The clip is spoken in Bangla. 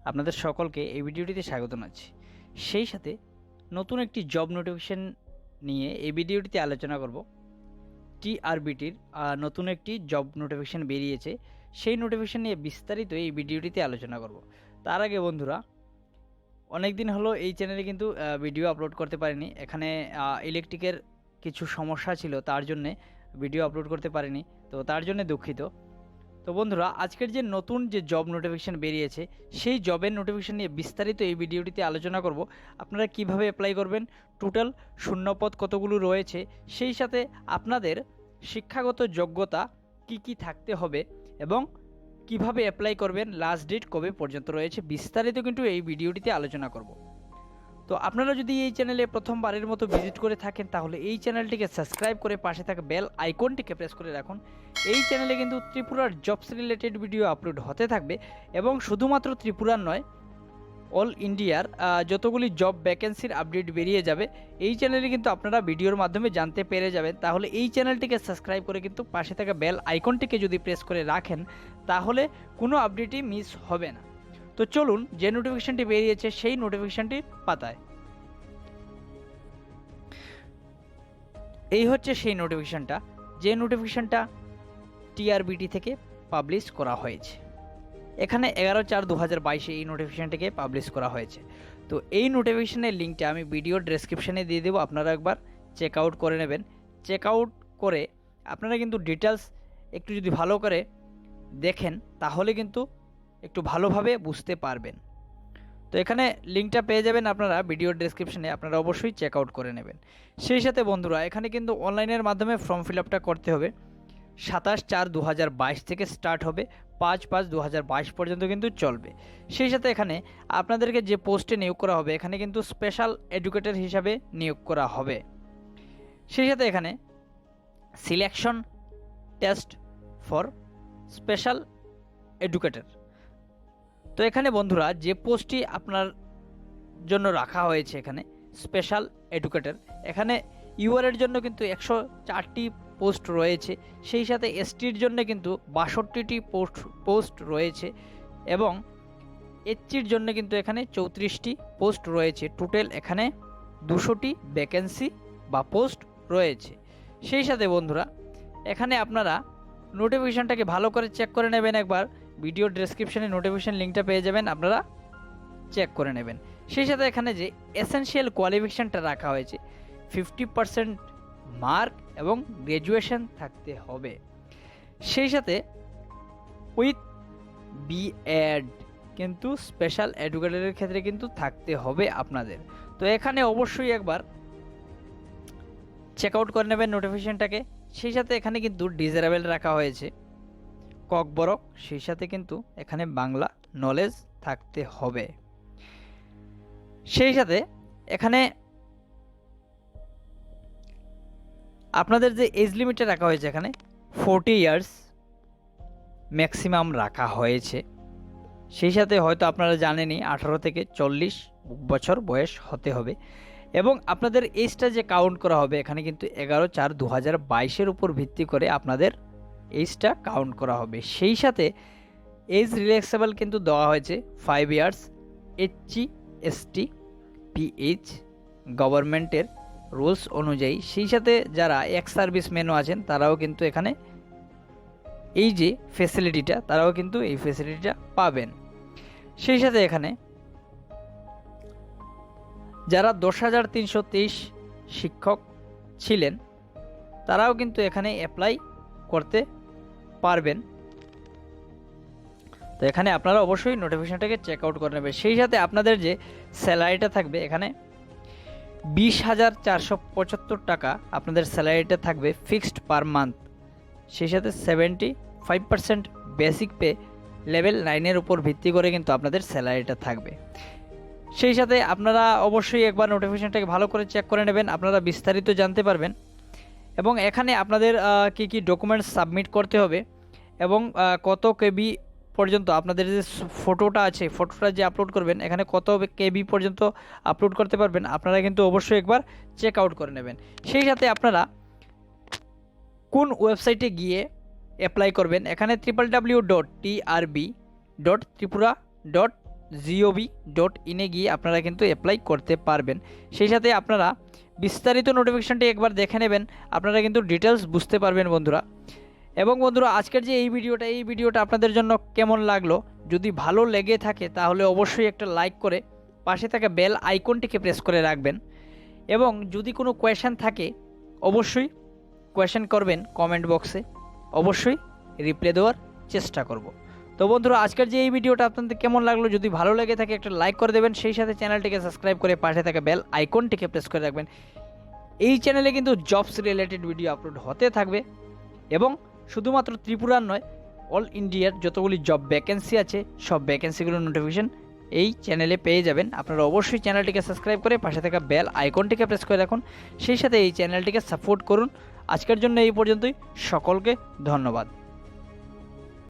আপনাদের সকলকে এই ভিডিওটিতে স্বাগত জানাচ্ছি। সেই সাথে নতুন একটি জব নোটিফিকেশন নিয়ে এই ভিডিওটিতে আলোচনা করব। টিআরবিটির নতুন একটি জব নোটিফিকেশন বেরিয়েছে, সেই নোটিফিকেশন নিয়ে বিস্তারিত এই ভিডিওটিতে আলোচনা করব। তার আগে বন্ধুরা, অনেক দিন হলো এই চ্যানেলে কিন্তু ভিডিও আপলোড করতে পারিনি। এখানে ইলেকট্রিকের কিছু সমস্যা ছিল, তার জন্যে ভিডিও আপলোড করতে পারিনি, তো তার জন্য দুঃখিত। তো বন্ধুরা, আজকের যে নতুন যে জব নোটিফিকেশান বেরিয়েছে, সেই জবের নোটিফিকেশান নিয়ে বিস্তারিত এই ভিডিওটিতে আলোচনা করব। আপনারা কিভাবে অ্যাপ্লাই করবেন, টোটাল শূন্যপদ কতগুলো রয়েছে, সেই সাথে আপনাদের শিক্ষাগত যোগ্যতা কি কি থাকতে হবে এবং কিভাবে অ্যাপ্লাই করবেন, লাস্ট ডেট কবে পর্যন্ত রয়েছে, বিস্তারিত কিন্তু এই ভিডিওটিতে আলোচনা করব। তো আপনারা যদি এই চ্যানেলে প্রথমবারের মতো ভিজিট করে থাকেন, তাহলে এই চ্যানেলটিকে সাবস্ক্রাইব করে পাশে থাকা বেল আইকনটিকে প্রেস করে রাখুন। এই চ্যানেলে কিন্তু ত্রিপুরার জবস রিলেটেড ভিডিও আপলোড হতে থাকবে এবং শুধুমাত্র ত্রিপুরার নয়, অল ইন্ডিয়ার যতগুলি জব ভ্যাকেন্সির আপডেট বেরিয়ে যাবে এই চ্যানেলে কিন্তু আপনারা ভিডিওর মাধ্যমে জানতে পেরে যাবেন। তাহলে এই চ্যানেলটিকে সাবস্ক্রাইব করে কিন্তু পাশে থাকা বেল আইকনটিকে যদি প্রেস করে রাখেন, তাহলে কোনো আপডেটই মিস হবে না। তো চলুন, যে নোটিফিকেশনটি বেরিয়েছে সেই নোটিফিকেশনটি পাতায়। এই হচ্ছে সেই নোটিফিকেশনটা, যে নোটিফিকেশনটা টিআরবিটি থেকে পাবলিশ করা হয়েছে। এখানে 11/4/2022 এই নোটিফিকেশনটিকে পাবলিশ করা হয়েছে। তো এই নোটিফিকেশনের লিঙ্কটা আমি ভিডিও ডেসক্রিপশানে দিয়ে দেবো, আপনারা একবার চেক আউট করে নেবেন। চেক আউট করে আপনারা কিন্তু ডিটেলস একটু যদি ভালো করে দেখেন, তাহলে কিন্তু একটু ভালোভাবে বুঝতে পারবেন। তো এখানে লিঙ্কটা পেয়ে যাবেন আপনারা ভিডিও ডেসক্রিপশনে, আপনারা অবশ্যই চেক আউট করে নেবেন। সেই সাথে বন্ধুরা, এখানে কিন্তু অনলাইনের মাধ্যমে ফর্ম ফিল আপটা করতে হবে। 27/4/2022 থেকে স্টার্ট হবে, 5/5/2022 পর্যন্ত কিন্তু চলবে। সেই সাথে এখানে আপনাদেরকে যে পোস্টে নিয়োগ করা হবে, এখানে কিন্তু স্পেশাল এডুকেটর হিসাবে নিয়োগ করা হবে। সেই সাথে এখানে selection test for special educator. তো এখানে বন্ধুরা, যে পোস্টটি আপনার জন্য রাখা হয়েছে এখানে স্পেশাল এডুকেটর, এখানে ইউআরের জন্য কিন্তু 104টি পোস্ট রয়েছে। সেই সাথে এসটির জন্য কিন্তু 62টি পোস্ট রয়েছে এবং এইচসির জন্য কিন্তু এখানে 34টি পোস্ট রয়েছে। টোটাল এখানে 200টি ভ্যাকেন্সি বা পোস্ট রয়েছে। সেই সাথে বন্ধুরা, এখানে আপনারা নোটিফিকেশানটাকে ভালো করে চেক করে নেবেন। একবার ভিডিও ডেসক্রিপশনে নোটিফিকেশান লিঙ্কটা পেয়ে যাবেন, আপনারা চেক করে নেবেন। সেই সাথে এখানে যে এসেনশিয়াল কোয়ালিফিকেশানটা রাখা হয়েছে, 50% মার্ক এবং গ্র্যাজুয়েশন থাকতে হবে। সেই সাথে উইথ বিএড কিন্তু স্পেশাল এডুকেটরের ক্ষেত্রে কিন্তু থাকতে হবে আপনাদের। তো এখানে অবশ্যই একবার চেক আউট করে নেবেন নোটিফিকেশানটাকে। সেই সাথে এখানে কিন্তু ডিজারেবল রাখা হয়েছে ককবরক, সেই সাথে কিন্তু এখানে বাংলা নলেজ থাকতে হবে। সেই সাথে এখানে আপনাদের যে এজ লিমিটটা রাখা হয়েছে, এখানে 40 ইয়ার্স ম্যাক্সিমাম রাখা হয়েছে। সেই সাথে হয়তো আপনারা জানেনই 18 থেকে 40 বছর বয়স হতে হবে এবং আপনাদের এজটা যে কাউন্ট করা হবে, এখানে কিন্তু 11/4/2022 উপর ভিত্তি করে আপনাদের এজটা কাউন্ট করা হবে। সেই সাথে এজ রিল্যাক্সেবল কিন্তু দেওয়া হয়েছে 5 ইয়ার্স এইচসি এসটি পিএইচ গভর্নমেন্টের রুলস অনুযায়ী। সেই সাথে যারা এক্স সার্ভিসম্যানও আছেন, তারাও কিন্তু এখানে এই যে ফেসিলিটিটা, তারাও কিন্তু এই ফেসিলিটিটা পাবেন। সেই সাথে এখানে যারা 10,323 শিক্ষক ছিলেন, তারাও কিন্তু এখানে অ্যাপ্লাই করতে পারবেন। তো এখানে আপনারা অবশ্যই নোটিফিকেশনটাকে চেক আউট করে নেবেন। সেই সাথে আপনাদের যে স্যালারিটা থাকবে, এখানে 20,475 টাকা আপনাদের স্যালারিটা থাকবে ফিক্সড পার মান্থ। সেই সাথে 75% বেসিক পে লেভেল 9-এর উপর ভিত্তি করে কিন্তু আপনাদের স্যালারিটা থাকবে। সেই সাথে আপনারা অবশ্যই একবার নোটিফিকেশনটাকে ভালো করে চেক করে নেবেন, আপনারা বিস্তারিত জানতে পারবেন। এবং এখানে আপনাদের কি কি ডকুমেন্টস সাবমিট করতে হবে এবং কত কেবি পর্যন্ত আপনাদের যে ফটোটা আছে, ফটোটা যে আপলোড করবেন, এখানে কত কেবি পর্যন্ত আপলোড করতে পারবেন, আপনারা কিন্তু অবশ্যই একবার চেক আউট করে নেবেন। সেই সাথে আপনারা কোন ওয়েবসাইটে গিয়ে অ্যাপ্লাই করবেন, এখানে www.trb.tripura www.gov.in গিয়ে আপনারা কিন্তু অ্যাপ্লাই করতে পারবেন। সেই সাথে আপনারা বিস্তারিত নোটিফিকেশনটি একবার দেখে নেবেন, আপনারা কিন্তু ডিটেলস বুঝতে পারবেন বন্ধুরা। এবং বন্ধুরা আজকের যে এই ভিডিওটা আপনাদের জন্য কেমন লাগলো, যদি ভালো লেগে থাকে তাহলে অবশ্যই একটা লাইক করে পাশে থাকা বেল আইকনটিকে প্রেস করে রাখবেন। এবং যদি কোনো কোয়েশ্চেন থাকে অবশ্যই কোয়েশ্চেন করবেন কমেন্ট বক্সে, অবশ্যই রিপ্লাই দেওয়ার চেষ্টা করব। তো বন্ধুরা আজকের যে এই ভিডিওটা আপনাদের কেমন লাগলো, যদি ভালো লেগে থাকে একটা লাইক করে দেবেন, সেই সাথে চ্যানেলটিকে সাবস্ক্রাইব করে পাশে থাকা বেল আইকনটিকে প্রেস করে রাখবেন। এই চ্যানেলে কিন্তু জবস রিলেটেড ভিডিও আপলোড হতে থাকবে এবং শুধুমাত্র ত্রিপুরার নয়, অল ইন্ডিয়ার যতগুলি জব ভ্যাকেন্সি আছে সব ভ্যাকেন্সিগুলোর নোটিফিকেশন এই চ্যানেলে পেয়ে যাবেন। আপনারা অবশ্যই চ্যানেলটিকে সাবস্ক্রাইব করে পাশে থাকা বেল আইকনটিকে প্রেস করে রাখুন, সেই সাথে এই চ্যানেলটিকে সাপোর্ট করুন। আজকের জন্য এই পর্যন্তই, সকলকে ধন্যবাদ।